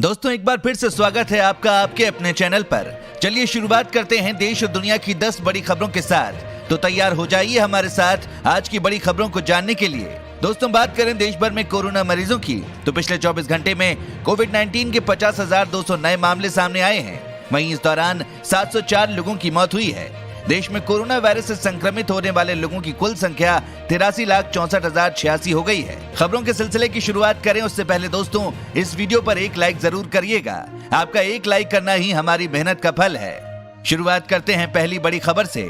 दोस्तों एक बार फिर से स्वागत है आपका आपके अपने चैनल पर। चलिए शुरुआत करते हैं देश और दुनिया की 10 बड़ी खबरों के साथ। तो तैयार हो जाइए हमारे साथ आज की बड़ी खबरों को जानने के लिए। दोस्तों बात करें देश भर में कोरोना मरीजों की तो पिछले 24 घंटे में कोविड-19 के 50,200 नए मामले सामने आए हैं। वहीं इस दौरान 704 लोगों की मौत हुई है। देश में कोरोना वायरस से संक्रमित होने वाले लोगों की कुल संख्या 83,64,086 हो गई है। खबरों के सिलसिले की शुरुआत करें उससे पहले दोस्तों इस वीडियो पर एक लाइक जरूर करिएगा। आपका एक लाइक करना ही हमारी मेहनत का फल है। शुरुआत करते हैं पहली बड़ी खबर से।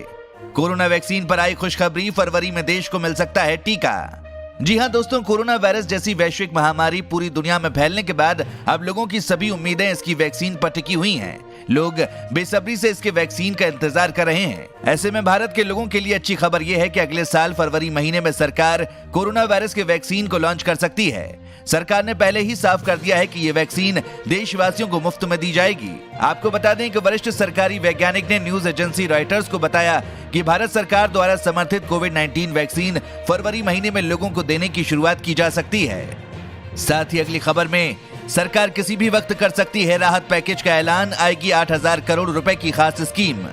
कोरोना वैक्सीन पर आई खुशखबरी, फरवरी में देश को मिल सकता है टीका। जी हां दोस्तों, कोरोना वायरस जैसी वैश्विक महामारी पूरी दुनिया में फैलने के बाद अब लोगों की सभी उम्मीदें इसकी वैक्सीन पर टिकी हुई हैं। लोग बेसब्री से इसके वैक्सीन का इंतजार कर रहे हैं। ऐसे में भारत के लोगों के लिए अच्छी खबर यह है कि अगले साल फरवरी महीने में सरकार कोरोना वायरस के वैक्सीन को लॉन्च कर सकती है। सरकार ने पहले ही साफ कर दिया है कि ये वैक्सीन देशवासियों को मुफ्त में दी जाएगी। आपको बता दें कि वरिष्ठ सरकारी वैज्ञानिक ने न्यूज एजेंसी रॉयटर्स को बताया कि भारत सरकार द्वारा समर्थित कोविड-19 वैक्सीन फरवरी महीने में लोगों को देने की शुरुआत की जा सकती है। साथ ही अगली खबर में सरकार किसी भी वक्त कर सकती है राहत पैकेज का ऐलान, आएगी 8,000 करोड़ रुपए की खास स्कीम।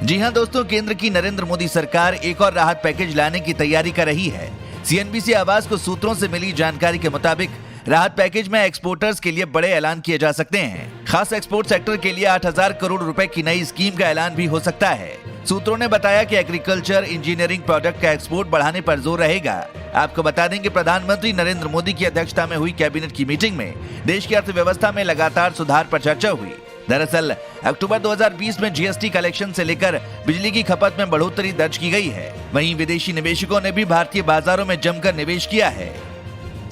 जी हां दोस्तों, केंद्र की नरेंद्र मोदी सरकार एक और राहत पैकेज लाने की तैयारी कर रही है। सीएनबीसी आवाज को सूत्रों से मिली जानकारी के मुताबिक राहत पैकेज में एक्सपोर्टर्स के लिए बड़े ऐलान किए जा सकते हैं। खास एक्सपोर्ट सेक्टर के लिए 8,000 करोड़ रुपए की नई स्कीम का ऐलान भी हो सकता है। सूत्रों ने बताया कि एग्रीकल्चर इंजीनियरिंग प्रोडक्ट का एक्सपोर्ट बढ़ाने पर जोर रहेगा। आपको बता दें कि प्रधानमंत्री नरेंद्र मोदी की अध्यक्षता में हुई कैबिनेट की मीटिंग में देश की अर्थव्यवस्था में लगातार सुधार पर चर्चा हुई। दरअसल अक्टूबर 2020 में जीएसटी कलेक्शन से लेकर बिजली की खपत में बढ़ोतरी दर्ज की गई है। वहीं विदेशी निवेशकों ने भी भारतीय बाजारों में जमकर निवेश किया है।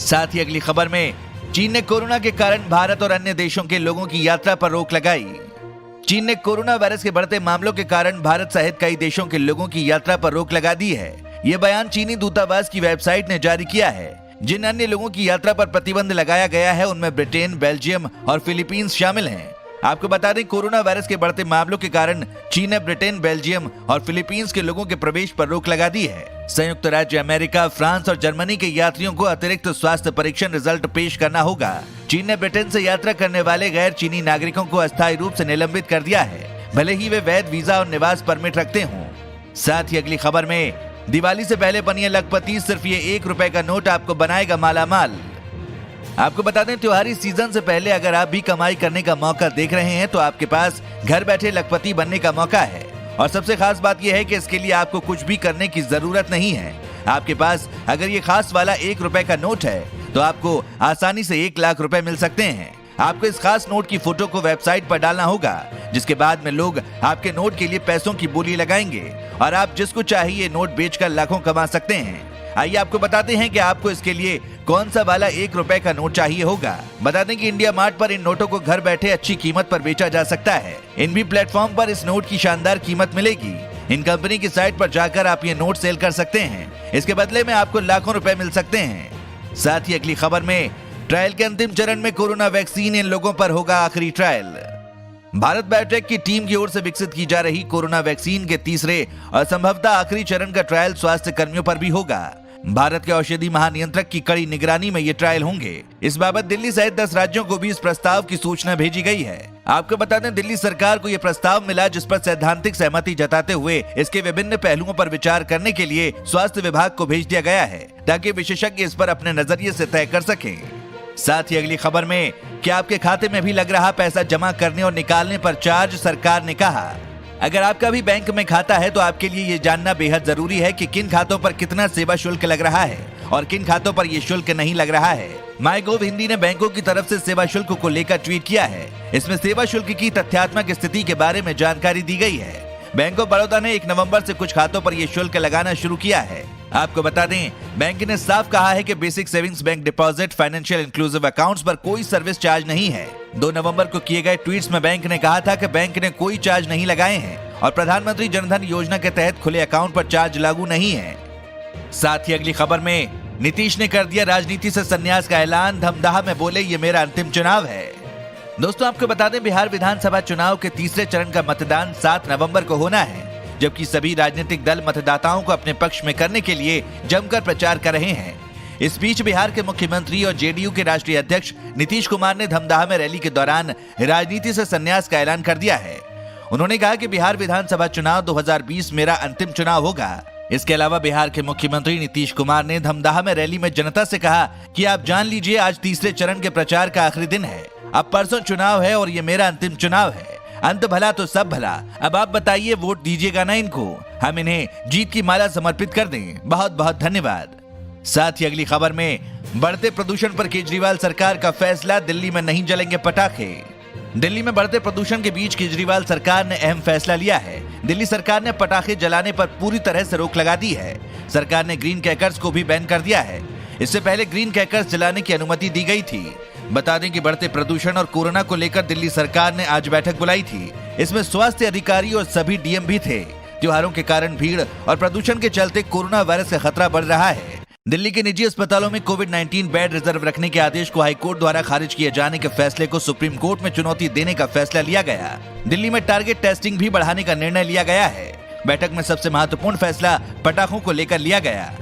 साथ ही अगली खबर में चीन ने कोरोना के कारण भारत और अन्य देशों के लोगों की यात्रा पर रोक लगाई। चीन ने कोरोना वायरस के बढ़ते मामलों के कारण भारत सहित कई देशों के लोगों की यात्रा पर रोक लगा दी है। ये बयान चीनी दूतावास की वेबसाइट ने जारी किया है। जिन अन्य लोगों की यात्रा पर प्रतिबंध लगाया गया है उनमें ब्रिटेन, बेल्जियम और फिलीपींस शामिल हैं। आपको बता दें कोरोना वायरस के बढ़ते मामलों के कारण चीन ने ब्रिटेन, बेल्जियम और फिलीपींस के लोगों के प्रवेश पर रोक लगा दी है। संयुक्त राज्य अमेरिका, फ्रांस और जर्मनी के यात्रियों को अतिरिक्त स्वास्थ्य परीक्षण रिजल्ट पेश करना होगा। चीन ने ब्रिटेन से यात्रा करने वाले गैर चीनी नागरिकों को अस्थायी रूप से निलंबित कर दिया है, भले ही वे वैध वीजा और निवास परमिट रखते हों। साथ ही अगली खबर में दिवाली से पहले बनिए लखपति, सिर्फ ये 1 रुपए का नोट आपको बनाएगा मालामाल। आपको बता दें त्योहारी सीजन से पहले अगर आप भी कमाई करने का मौका देख रहे हैं तो आपके पास घर बैठे लखपति बनने का मौका है। और सबसे खास बात यह है कि इसके लिए आपको कुछ भी करने की जरूरत नहीं है। आपके पास अगर ये खास वाला 1 रुपए का नोट है तो आपको आसानी से 1 लाख रुपए मिल सकते हैं। आपको इस खास नोट की फोटो को वेबसाइट पर डालना होगा, जिसके बाद में लोग आपके नोट के लिए पैसों की बोली लगाएंगे और आप जिसको चाहिए नोट बेचकर लाखों कमा सकते हैं। आइए आपको बताते हैं कि आपको इसके लिए कौन सा वाला 1 रुपए का नोट चाहिए होगा। बता दें कि इंडिया मार्ट पर इन नोटों को घर बैठे अच्छी कीमत पर बेचा जा सकता है। इन भी प्लेटफॉर्म पर इस नोट की शानदार कीमत मिलेगी। इन कंपनी की साइट पर जाकर आप ये नोट सेल कर सकते हैं। इसके बदले में आपको लाखों रुपए मिल सकते हैं। साथ ही अगली खबर में ट्रायल के अंतिम चरण में कोरोना वैक्सीन, इन लोगों पर होगा आखिरी ट्रायल। भारत बायोटेक की टीम की ओर से विकसित की जा रही कोरोना वैक्सीन के तीसरे और संभवतः आखिरी चरण का ट्रायल स्वास्थ्य कर्मियों पर भी होगा। भारत के औषधि महानियंत्रक की कड़ी निगरानी में ये ट्रायल होंगे। इस बाबत दिल्ली सहित 10 राज्यों को भी इस प्रस्ताव की सूचना भेजी गई है। आपको बता दें दिल्ली सरकार को यह प्रस्ताव मिला, जिस पर सैद्धांतिक सहमति जताते हुए इसके विभिन्न पहलुओं पर विचार करने के लिए स्वास्थ्य विभाग को भेज दिया गया है, ताकि विशेषज्ञ इस पर अपने नजरिए से तय कर सकें। साथ ही अगली खबर में क्या आपके खाते में भी लग रहा पैसा जमा करने और निकालने पर चार्ज, सरकार ने कहा। अगर आपका भी बैंक में खाता है तो आपके लिए ये जानना बेहद जरूरी है कि किन खातों पर कितना सेवा शुल्क लग रहा है और किन खातों पर ये शुल्क नहीं लग रहा है। माईगोव हिंदी ने बैंकों की तरफ से सेवा शुल्क को लेकर ट्वीट किया है। इसमें सेवा शुल्क की तथ्यात्मक स्थिति के बारे में जानकारी दी गई है। बैंक ऑफ बड़ौदा ने 1 नवंबर से कुछ खातों पर यह शुल्क लगाना शुरू किया है। आपको बता दें बैंक ने साफ कहा है कि basic savings bank deposit, financial inclusive accounts पर कोई सर्विस चार्ज नहीं है। 2 नवंबर को किए गए ट्वीट्स में बैंक ने कहा था कि बैंक ने कोई चार्ज नहीं लगाए हैं और प्रधानमंत्री जनधन योजना के तहत खुले अकाउंट पर चार्ज लागू नहीं है। साथ ही अगली खबर में नीतीश ने कर दिया राजनीति से संन्यास का ऐलान, धमदाहा में बोले ये मेरा अंतिम चुनाव है। दोस्तों आपको बता दें बिहार विधानसभा चुनाव के तीसरे चरण का मतदान 7 नवंबर को होना है, जबकि सभी राजनीतिक दल मतदाताओं को अपने पक्ष में करने के लिए जमकर प्रचार कर रहे हैं। इस बीच बिहार के मुख्यमंत्री और जेडीयू के राष्ट्रीय अध्यक्ष नीतीश कुमार ने धमदाहा में रैली के दौरान राजनीति से संन्यास का ऐलान कर दिया है। उन्होंने कहा कि बिहार विधानसभा चुनाव 2020 मेरा अंतिम चुनाव होगा। इसके अलावा बिहार के मुख्यमंत्री नीतीश कुमार ने धमदाहा में रैली में जनता से कहा कि आप जान लीजिए, आज तीसरे चरण के प्रचार का आखिरी दिन है। अब परसों चुनाव है और ये मेरा अंतिम चुनाव है। अंत भला तो सब भला। अब आप बताइए, वोट दीजिएगा ना इनको? हम इन्हें जीत की माला समर्पित कर दें। बहुत बहुत धन्यवाद। साथ ही अगली खबर में बढ़ते प्रदूषण पर केजरीवाल सरकार का फैसला, दिल्ली में नहीं जलेंगे पटाखे। दिल्ली में बढ़ते प्रदूषण के बीच केजरीवाल सरकार ने अहम फैसला लिया है। दिल्ली सरकार ने पटाखे जलाने पर पूरी तरह से रोक लगा दी है। सरकार ने ग्रीन क्रैकर्स को भी बैन कर दिया है। इससे पहले ग्रीन क्रैकर्स जलाने की अनुमति दी गई थी। बता दें कि बढ़ते प्रदूषण और कोरोना को लेकर दिल्ली सरकार ने आज बैठक बुलाई थी। इसमें स्वास्थ्य अधिकारी और सभी डीएम भी थे। त्योहारों के कारण भीड़ और प्रदूषण के चलते कोरोना वायरस का खतरा बढ़ रहा है। दिल्ली के निजी अस्पतालों में कोविड-19 बेड रिजर्व रखने के आदेश को हाईकोर्ट द्वारा खारिज किए जाने के फैसले को सुप्रीम कोर्ट में चुनौती देने का फैसला लिया गया। दिल्ली में टारगेट टेस्टिंग भी बढ़ाने का निर्णय लिया गया है। बैठक में सबसे महत्वपूर्ण फैसला पटाखों को लेकर लिया गया।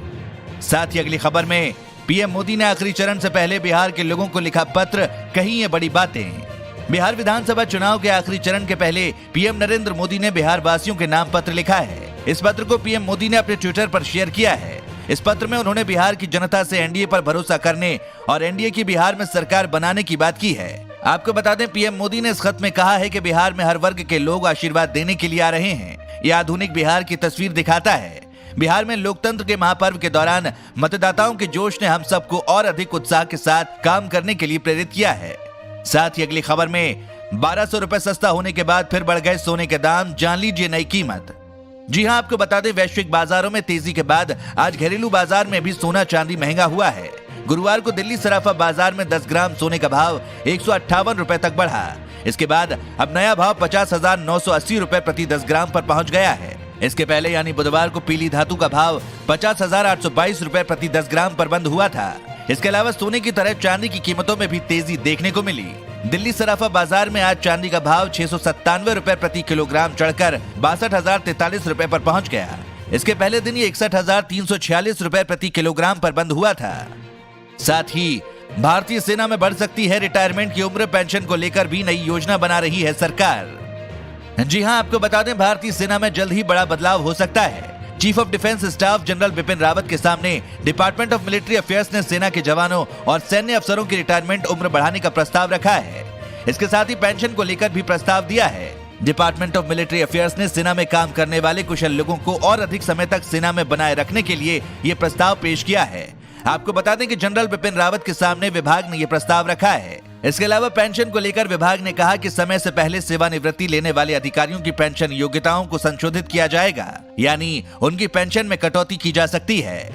साथ ही अगली खबर में पीएम मोदी ने आखिरी चरण से पहले बिहार के लोगों को लिखा पत्र, कही ये बड़ी बातें। बिहार विधानसभा चुनाव के आखिरी चरण के पहले पीएम नरेंद्र मोदी ने बिहार वासियों के नाम पत्र लिखा है। इस पत्र को पीएम मोदी ने अपने ट्विटर पर शेयर किया है। इस पत्र में उन्होंने बिहार की जनता से एनडीए पर भरोसा करने और एनडीए की बिहार में सरकार बनाने की बात की है। आपको बता दें, पीएम मोदी ने इस खत में कहा है कि बिहार में हर वर्ग के लोग आशीर्वाद देने के लिए आ रहे हैं। ये आधुनिक बिहार की तस्वीर दिखाता है। बिहार में लोकतंत्र के महापर्व के दौरान मतदाताओं के जोश ने हम सबको और अधिक उत्साह के साथ काम करने के लिए प्रेरित किया है। साथ ही अगली खबर में 1200 रुपए सस्ता होने के बाद फिर बढ़ गए सोने के दाम, जान लीजिए नई कीमत। जी हां, आपको बता दें, वैश्विक बाजारों में तेजी के बाद आज घरेलू बाजार में भी सोना चांदी महंगा हुआ है। गुरुवार को दिल्ली सराफा बाजार में 10 ग्राम सोने का भाव 158 रुपए तक बढ़ा। इसके बाद अब नया भाव 50,980 रुपए प्रति 10 ग्राम पर पहुंच गया है। इसके पहले यानी बुधवार को पीली धातु का भाव 50,822 रुपए प्रति 10 ग्राम पर बंद हुआ था। इसके अलावा सोने की तरह चांदी की कीमतों में भी तेजी देखने को मिली। दिल्ली सराफा बाजार में आज चांदी का भाव 697 रुपए प्रति किलोग्राम चढ़कर 62,043 रुपए पर पहुंच गया। इसके पहले दिन ये 61,346 रुपए प्रति किलोग्राम पर बंद हुआ था। साथ ही भारतीय सेना में बढ़ सकती है रिटायरमेंट की उम्र, पेंशन को लेकर भी नई योजना बना रही है सरकार। जी हां, आपको बता दें, भारतीय सेना में जल्द ही बड़ा बदलाव हो सकता है। Chief of defence staff general Bipin Rawat के सामने डिपार्टमेंट ऑफ मिलिट्री अफेयर्स ने सेना के जवानों और सैन्य अफसरों की रिटायरमेंट उम्र बढ़ाने का प्रस्ताव रखा है। इसके साथ ही पेंशन को लेकर भी प्रस्ताव दिया है। डिपार्टमेंट ऑफ मिलिट्री अफेयर्स ने सेना में काम करने वाले कुशल लोगों को और अधिक समय तक सेना में बनाए रखने के लिए ये प्रस्ताव पेश किया है। आपको बता दें कि जनरल बिपिन रावत के सामने विभाग ने ये प्रस्ताव रखा है। इसके अलावा पेंशन को लेकर विभाग ने कहा कि समय से पहले सेवानिवृत्ति लेने वाले अधिकारियों की पेंशन योग्यताओं को संशोधित किया जाएगा, यानी उनकी पेंशन में कटौती की जा सकती है।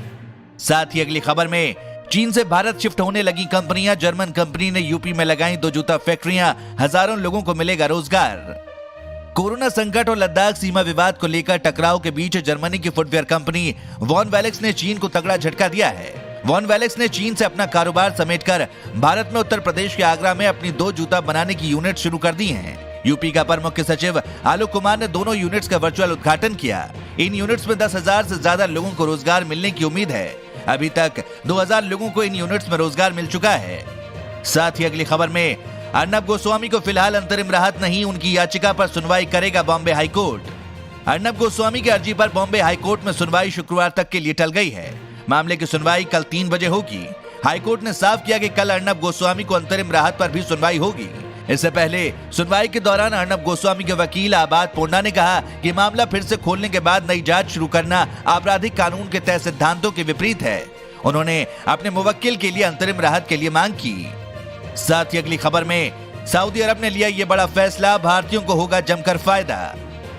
साथ ही अगली खबर में चीन से भारत शिफ्ट होने लगी कंपनियां, जर्मन कंपनी ने यूपी में लगाई 2 जूता फैक्ट्रियां, हजारों लोगों को मिलेगा रोजगार। कोरोना संकट और लद्दाख सीमा विवाद को लेकर टकराव के बीच जर्मनी की फुटवेयर कंपनी वॉन वेलेक्स ने चीन को तगड़ा झटका दिया है। वॉन वेलेक्स ने चीन से अपना कारोबार समेटकर भारत में उत्तर प्रदेश के आगरा में अपनी 2 जूता बनाने की यूनिट शुरू कर दी हैं। यूपी का अपर मुख्य सचिव आलोक कुमार ने दोनों यूनिट्स का वर्चुअल उद्घाटन किया। इन यूनिट्स में 10,000 से ज्यादा लोगों को रोजगार मिलने की उम्मीद है। अभी तक 2,000 लोगों को इन यूनिट्स में रोजगार मिल चुका है। साथ ही अगली खबर में अर्नब गोस्वामी को फिलहाल अंतरिम राहत नहीं, उनकी याचिका पर सुनवाई करेगा बॉम्बे हाईकोर्ट। अर्नब गोस्वामी की अर्जी पर बॉम्बे हाईकोर्ट में सुनवाई शुक्रवार तक के लिए टल गई है। मामले की सुनवाई कल 3 बजे होगी। हाईकोर्ट ने साफ किया कि कल अर्नब गोस्वामी को अंतरिम राहत पर भी सुनवाई होगी। इससे पहले सुनवाई के दौरान अर्नब गोस्वामी के वकील आबाद पोंडा ने कहा कि मामला फिर से खोलने के बाद नई जांच शुरू करना आपराधिक कानून के तय सिद्धांतों के विपरीत है। उन्होंने अपने मुवक्किल के लिए अंतरिम राहत के लिए मांग की। साथ ही अगली खबर में सऊदी अरब ने लिया ये बड़ा फैसला, भारतीयों को होगा जमकर फायदा।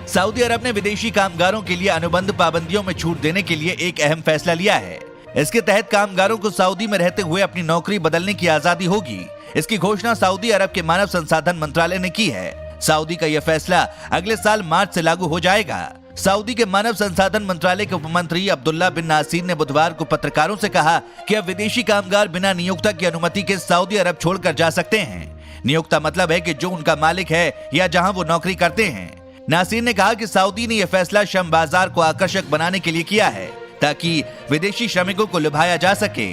सऊदी अरब ने विदेशी कामगारों के लिए अनुबंध पाबंदियों में छूट देने के लिए एक अहम फैसला लिया है। इसके तहत कामगारों को सऊदी में रहते हुए अपनी नौकरी बदलने की आजादी होगी। इसकी घोषणा सऊदी अरब के मानव संसाधन मंत्रालय ने की है। सऊदी का यह फैसला अगले साल मार्च से लागू हो जाएगा। सऊदी के मानव संसाधन मंत्रालय के उपमंत्री अब्दुल्ला बिन नासिर ने बुधवार को पत्रकारों से कहा कि अब विदेशी कामगार बिना नियोक्ता की अनुमति के सऊदी अरब छोड़कर जा सकते हैं। नियोक्ता मतलब है कि जो उनका मालिक है या जहां वो नौकरी करते हैं। नासिर ने कहा कि सऊदी ने यह फैसला श्रम बाजार को आकर्षक बनाने के लिए किया है ताकि विदेशी श्रमिकों को लुभाया जा सके।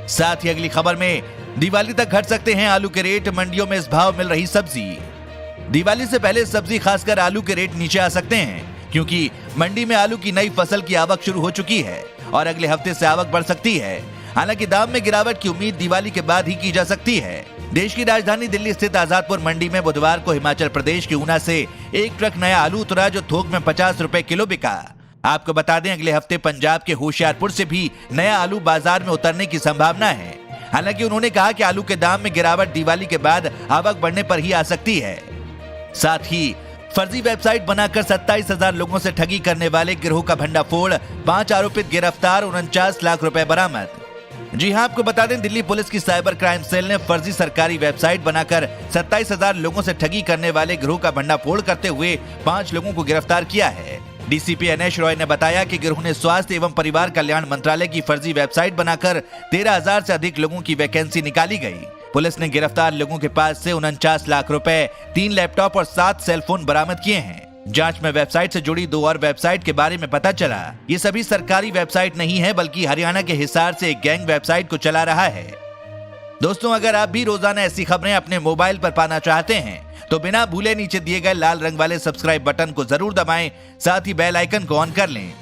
साथ ही अगली खबर में दिवाली तक घट सकते हैं आलू के रेट, मंडियों में इस भाव मिल रही सब्जी। दिवाली से पहले सब्जी खासकर आलू के रेट नीचे आ सकते हैं क्योंकि मंडी में आलू की नई फसल की आवक शुरू हो चुकी है और अगले हफ्ते से आवक बढ़ सकती है। हालांकि दाम में गिरावट की उम्मीद दिवाली के बाद ही की जा सकती है। देश की राजधानी दिल्ली स्थित आजादपुर मंडी में बुधवार को हिमाचल प्रदेश के ऊना से एक ट्रक नया आलू उतरा जो थोक में 50 रुपए किलो बिका। आपको बता दें अगले हफ्ते पंजाब के होशियारपुर से भी नया आलू बाजार में उतरने की संभावना है। हालांकि उन्होंने कहा कि आलू के दाम में गिरावट दिवाली के बाद आवक बढ़ने पर ही आ सकती है। साथ ही फर्जी वेबसाइट बनाकर 27,000 लोगों से ठगी करने वाले गिरोह का भंडाफोड़, 5 आरोपित गिरफ्तार, 49 लाख रुपए बरामद। जी हां, आपको बता दें दिल्ली पुलिस की साइबर क्राइम सेल ने फर्जी सरकारी वेबसाइट बनाकर 27,000 लोगों से ठगी करने वाले गिरोह का भंडाफोड़ करते हुए 5 लोगों को गिरफ्तार किया है। डीसीपी अनेश रॉय ने बताया कि गिरोह ने स्वास्थ्य एवं परिवार कल्याण मंत्रालय की फर्जी वेबसाइट बनाकर 13,000 से अधिक लोगों की वैकेंसी निकाली गई। पुलिस ने गिरफ्तार लोगों के पास से 49 लाख रुपए, 3 लैपटॉप और 7 सेलफोन बरामद किए हैं। जांच में वेबसाइट से जुड़ी 2 और वेबसाइट के बारे में पता चला। ये सभी सरकारी वेबसाइट नहीं है बल्कि हरियाणा के हिसार से एक गैंग वेबसाइट को चला रहा है। दोस्तों, अगर आप भी रोजाना ऐसी खबरें अपने मोबाइल पर पाना चाहते हैं तो बिना भूले नीचे दिए गए लाल रंग वाले सब्सक्राइब बटन को जरूर दबाएं, साथ ही बेल आइकन को ऑन कर लें